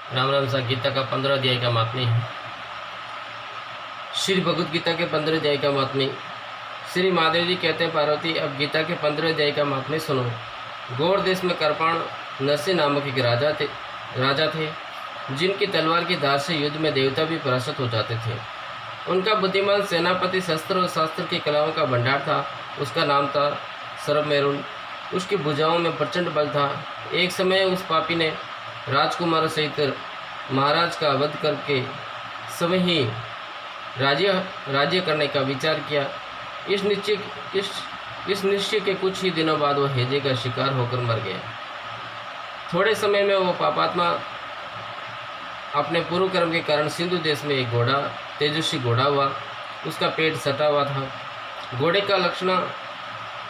राम राम सा गीता का 15 अध्याय का महात्म्य है। श्री भगवद गीता के 15 अध्याय का महात्म्य। श्री महादेव जी कहते हैं, पार्वती अब गीता के 15 अध्याय का महात्म्य सुनो। गौड़ देश में कृपाण नरसिंह नामक एक राजा थे जिनकी तलवार की धार से युद्ध में देवता भी परास्त हो जाते थे। उनका बुद्धिमान सेनापति शस्त्र और शास्त्र की कलाओं का भंडार था। उसका नाम था सरमेरुन। उसकी भुजाओं में प्रचंड बल था। एक समय उस पापी ने राजकुमारों सहित महाराज का वध करके समय ही राज्य करने का विचार किया। इस निश्चय के कुछ ही दिनों बाद वह हैजे का शिकार होकर मर गया। थोड़े समय में वो पापात्मा अपने पूर्व कर्म के कारण सिंधु देश में एक घोड़ा, तेजस्वी घोड़ा हुआ। उसका पेट सटा हुआ था। घोड़े का लक्षण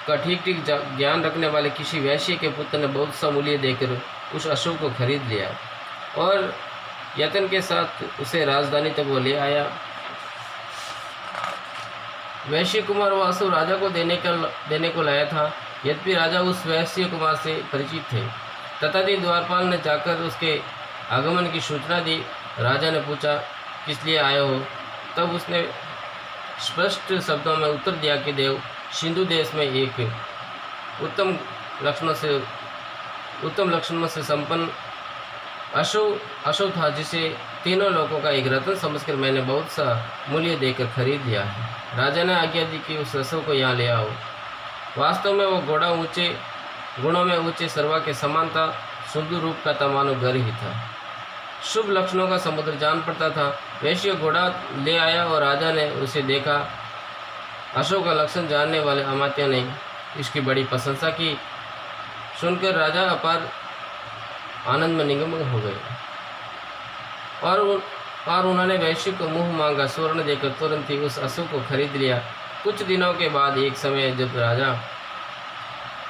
का ठीक ज्ञान रखने वाले किसी वैश्य के पुत्र ने बहुत सा मूल्य देकर उस अशोक को खरीद लिया और यत्न के साथ उसे राजधानी तक वो ले आया। वैश्य कुमार वो अशोक राजा को देने को लाया था। यद्यपि राजा उस वैश्य कुमार से परिचित थे। तथापि द्वारपाल ने जाकर उसके आगमन की सूचना दी। राजा ने पूछा, किस लिए आए हो? तब उसने स्पष्ट शब्दों में उत्तर दिया कि देव, सिंधु देश में एक उत्तम लक्षणों से संपन्न अशोक था, जिसे तीनों लोगों का एक रत्न समझकर मैंने बहुत सा मूल्य देकर खरीद लिया है। राजा ने आज्ञा दी कि उस अशोक को यहाँ ले आओ। वास्तव में वो घोड़ा ऊंचे गुणों में ऊंचे सर्वा के समान था। सुंदर रूप का तमानो घर ही था। शुभ लक्षणों का समुद्र जान पड़ता था। वैश्य घोड़ा ले आया और राजा ने उसे देखा। अशोक का लक्षण जानने वाले अमात्य ने इसकी बड़ी प्रशंसा की। सुनकर राजा अपार आनंद में निमग्न हो गए और उन्होंने वैश्य को मुंह मांगा स्वर्ण देकर तुरंत ही उस अशोक को खरीद लिया। कुछ दिनों के बाद एक समय जब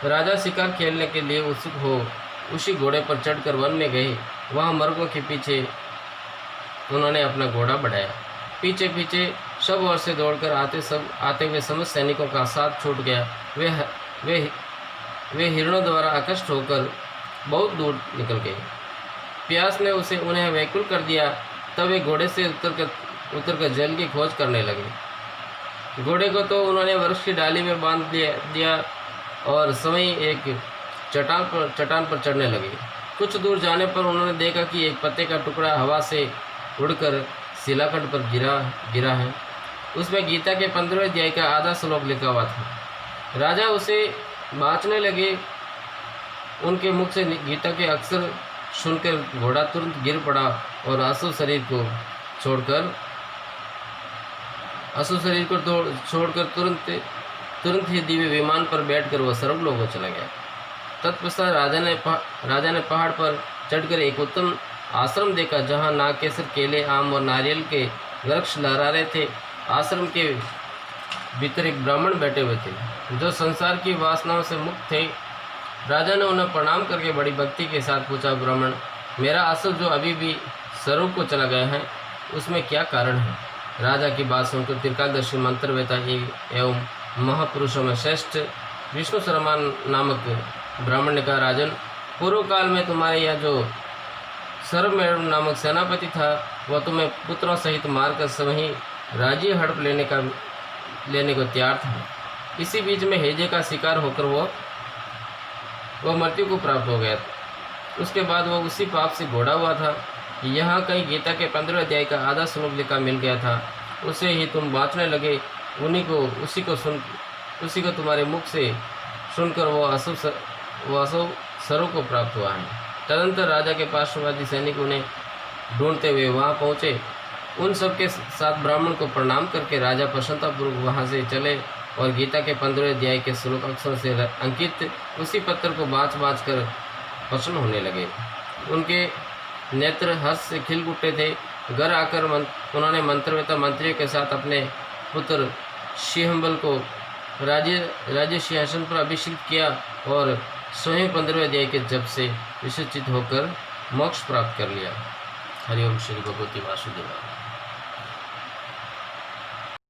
राजा शिकार खेलने के लिए उत्सुक हो उसी घोड़े पर चढ़कर वन में गए। वहाँ मर्गों के पीछे उन्होंने अपना घोड़ा बढ़ाया। पीछे पीछे सब ओर से दौड़कर आते हुए समस्त सैनिकों का साथ छूट गया। वे हिरणों द्वारा आकृष्ट होकर बहुत दूर निकल गए। प्यास ने उन्हें व्याकुल कर दिया। तब वे घोड़े से उतरकर जल की खोज करने लगे। घोड़े को तो उन्होंने वृक्ष की डाली में बांध दिया और समय एक चट्टान पर चढ़ने लगे। कुछ दूर जाने पर उन्होंने देखा कि एक पत्ते का टुकड़ा हवा से उड़कर शिलाखंड पर गिरा है। उसमें गीता के 15वें अध्याय का आधा श्लोक लिखा हुआ था। राजा उसे बाँचने लगे। उनके मुख से गीता के अक्षर सुनकर घोड़ा तुरंत गिर पड़ा और आंसू शरीर को छोड़कर तुरंत ही दिव्य विमान पर बैठकर वह सर्वलोक को चला गया। तत्पश्चात राजा ने पहाड़ पर चढ़कर एक उत्तम आश्रम देखा, जहाँ नागकेसर, केले, आम और नारियल के वृक्ष लहरा रहे थे। आश्रम के भीतर एक ब्राह्मण बैठे हुए थे जो संसार की वासनाओं से मुक्त थे। राजा ने उन्हें प्रणाम करके बड़ी भक्ति के साथ पूछा, ब्राह्मण, मेरा अशोक जो अभी भी स्वरूप को चला गया है, उसमें क्या कारण है? राजा की बात सुनकर त्रिकालदर्शी मंत्रवेता एवं महापुरुषों में श्रेष्ठ विष्णु शर्मा नामक ब्राह्मण ने कहा, राजन, पूर्व काल में तुम्हारे यहाँ जो सरमेरुन नामक सेनापति था, वह तुम्हें पुत्रों सहित मारकर स्वहीं राज्य हड़प लेने को तैयार था। इसी बीच में हैजे का शिकार होकर वह मृत्यु को प्राप्त हो गया। उसके बाद वह उसी पाप से घोड़ा हुआ था। यहाँ कहीं गीता के 15वें अध्याय का आधा श्लोक लिखा मिल गया था। उसे ही तुम बाँचने लगे। उसी को तुम्हारे मुख से सुनकर वो अशोक स्वरूप को प्राप्त हुआ है। तदंतर राजा के पार्श्ववादी सैनिक उन्हें ढूंढते हुए वहाँ पहुँचे। उन सब के साथ ब्राह्मण को प्रणाम करके राजा प्रसन्नतापूर्वक वहाँ से चले और गीता के 15वें अध्याय के श्लोक अक्षर से अंकित उसी पत्र को बाँच कर प्रसन्न होने लगे। उनके नेत्र हर्ष से खिल उठे थे। घर आकर उन्होंने मंत्रवेता मंत्रियों के साथ अपने पुत्र सिंहबल को राज्य सिंहासन पर अभिषिक्त किया और स्वयं 15वें अध्याय के जप से विसूचित होकर मोक्ष प्राप्त कर लिया। हरिओम श्री भगवती वासुदेव।